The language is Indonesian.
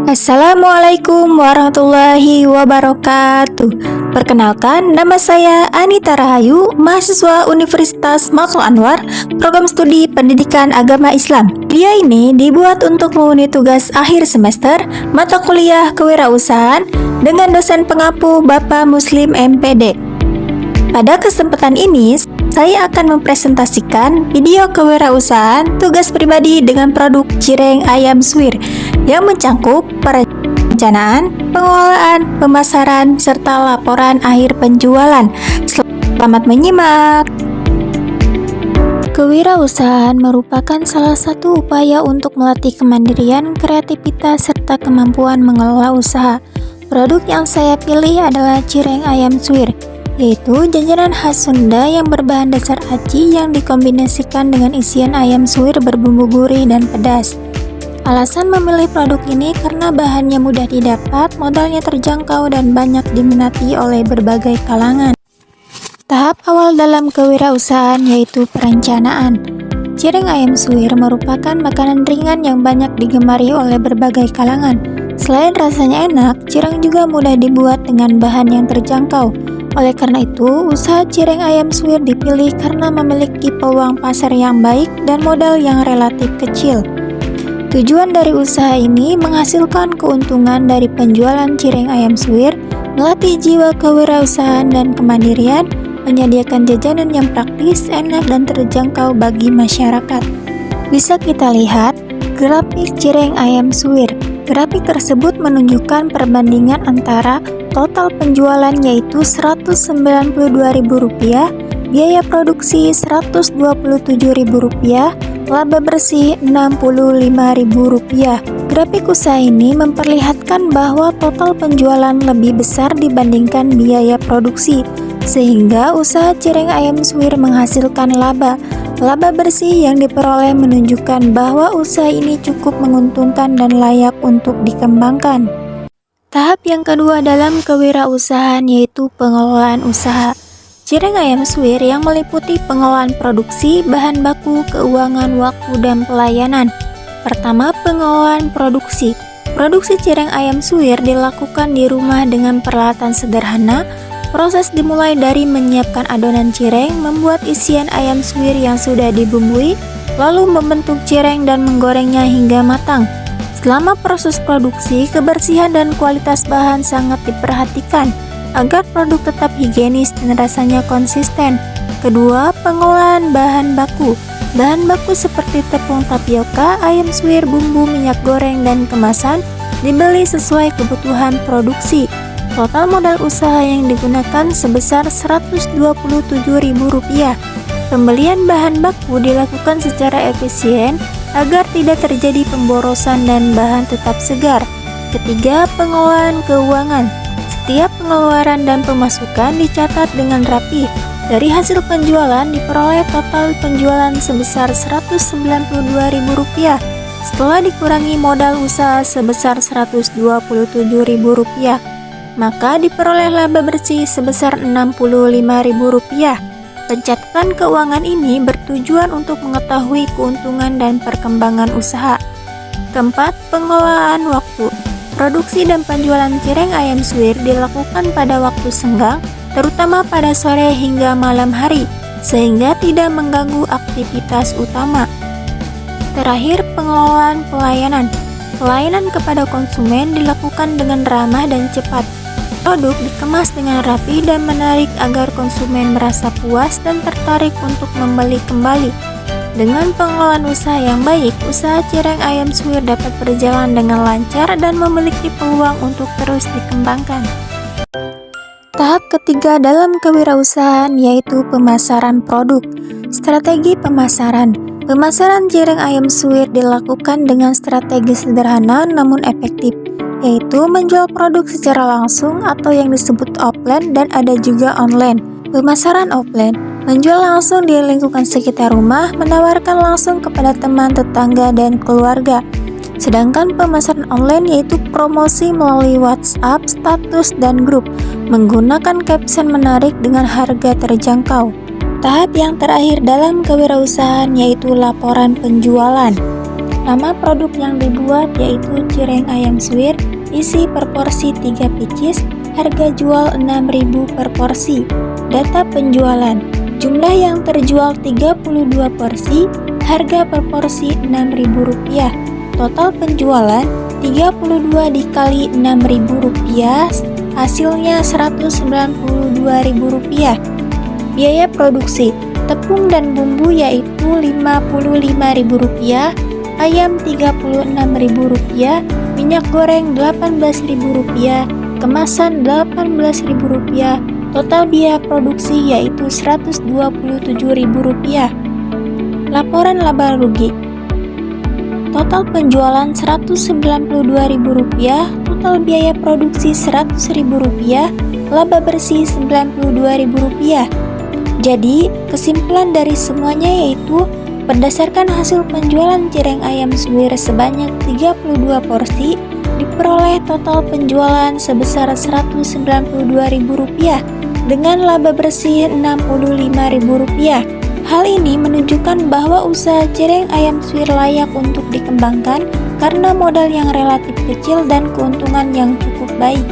Assalamualaikum warahmatullahi wabarakatuh. Perkenalkan, nama saya Anita Rahayu, mahasiswa Universitas Maghlul Anwar, program studi Pendidikan Agama Islam. Video ini dibuat untuk memenuhi tugas akhir semester mata kuliah Kewirausahaan dengan dosen pengampu Bapak Muslim MPD. Pada kesempatan ini, saya akan mempresentasikan video kewirausahaan tugas pribadi dengan produk cireng ayam suwir yang mencangkup perencanaan, pengelolaan, pemasaran, serta laporan akhir penjualan. Selamat menyimak. Kewirausahaan merupakan salah satu upaya untuk melatih kemandirian, kreativitas, serta kemampuan mengelola usaha. Produk yang saya pilih adalah cireng ayam suwir, yaitu jajanan khas Sunda yang berbahan dasar aci yang dikombinasikan dengan isian ayam suwir berbumbu gurih dan pedas. Alasan memilih produk ini karena bahannya mudah didapat, modalnya terjangkau, dan banyak diminati oleh berbagai kalangan. Tahap awal dalam kewirausahaan yaitu perencanaan. Cireng ayam suwir merupakan makanan ringan yang banyak digemari oleh berbagai kalangan. Selain rasanya enak, cireng juga mudah dibuat dengan bahan yang terjangkau. Oleh karena itu, usaha cireng ayam suwir dipilih karena memiliki peluang pasar yang baik dan modal yang relatif kecil. Tujuan dari usaha ini menghasilkan keuntungan dari penjualan cireng ayam suwir, melatih jiwa kewirausahaan dan kemandirian, menyediakan jajanan yang praktis, enak, dan terjangkau bagi masyarakat. Bisa kita lihat grafik cireng ayam suwir. Grafik tersebut menunjukkan perbandingan antara total penjualan yaitu Rp192.000, biaya produksi Rp127.000, laba bersih Rp65.000. Grafik usaha ini memperlihatkan bahwa total penjualan lebih besar dibandingkan biaya produksi, sehingga usaha cireng ayam suwir menghasilkan laba. Laba bersih yang diperoleh menunjukkan bahwa usaha ini cukup menguntungkan dan layak untuk dikembangkan. Tahap yang kedua dalam kewirausahaan yaitu pengelolaan usaha. Cireng ayam suwir yang meliputi pengelolaan produksi, bahan baku, keuangan, waktu, dan pelayanan. Pertama, pengelolaan produksi. Produksi cireng ayam suwir dilakukan di rumah dengan peralatan sederhana. Proses dimulai dari menyiapkan adonan cireng, membuat isian ayam suwir yang sudah dibumbui, lalu membentuk cireng dan menggorengnya hingga matang. Selama proses produksi, kebersihan dan kualitas bahan sangat diperhatikan agar produk tetap higienis dan rasanya konsisten. Kedua, pengolahan bahan baku. Bahan baku seperti tepung tapioka, ayam suwir, bumbu, minyak goreng, dan kemasan dibeli sesuai kebutuhan produksi. Total modal usaha yang digunakan sebesar Rp127.000. Pembelian bahan baku dilakukan secara efisien agar tidak terjadi pemborosan dan bahan tetap segar. Ketiga, pengelolaan keuangan. Setiap pengeluaran dan pemasukan dicatat dengan rapi. Dari hasil penjualan diperoleh total penjualan sebesar Rp192.000. Setelah dikurangi modal usaha sebesar Rp127.000, maka diperoleh laba bersih sebesar Rp65.000. Pencatatan keuangan ini bertujuan untuk mengetahui keuntungan dan perkembangan usaha. Keempat, pengelolaan waktu. Produksi dan penjualan cireng ayam suwir dilakukan pada waktu senggang, terutama pada sore hingga malam hari, sehingga tidak mengganggu aktivitas utama. Terakhir, pengelolaan pelayanan. Pelayanan kepada konsumen dilakukan dengan ramah dan cepat. Produk dikemas dengan rapi dan menarik agar konsumen merasa puas dan tertarik untuk membeli kembali. Dengan pengelolaan usaha yang baik, usaha cireng ayam suwir dapat berjalan dengan lancar dan memiliki peluang untuk terus dikembangkan. Tahap ketiga dalam kewirausahaan yaitu pemasaran produk. Strategi pemasaran. Pemasaran cireng ayam suwir dilakukan dengan strategi sederhana namun efektif, yaitu menjual produk secara langsung atau yang disebut offline dan ada juga online. Pemasaran offline, menjual langsung di lingkungan sekitar rumah, menawarkan langsung kepada teman, tetangga, dan keluarga. Sedangkan pemasaran online yaitu promosi melalui WhatsApp, status, dan grup, menggunakan caption menarik dengan harga terjangkau. Tahap yang terakhir dalam kewirausahaan yaitu laporan penjualan. Nama produk yang dibuat yaitu cireng ayam suwir, isi per porsi 3 pieces, harga jual 6.000 per porsi. Data penjualan, jumlah yang terjual 32 porsi, harga per porsi Rp6.000. Total penjualan 32 dikali Rp6.000, hasilnya Rp192.000. Biaya produksi, tepung dan bumbu yaitu Rp55.000, ayam Rp36.000, minyak goreng Rp18.000, kemasan Rp18.000, total biaya produksi yaitu Rp127.000. Laporan laba rugi, total penjualan Rp192.000, total biaya produksi Rp100.000, laba bersih Rp92.000. Jadi, kesimpulan dari semuanya yaitu berdasarkan hasil penjualan cireng ayam suwir sebanyak 32 porsi, diperoleh total penjualan sebesar Rp192.000 dengan laba bersih Rp65.000. Hal ini menunjukkan bahwa usaha cireng ayam suwir layak untuk dikembangkan karena modal yang relatif kecil dan keuntungan yang cukup baik.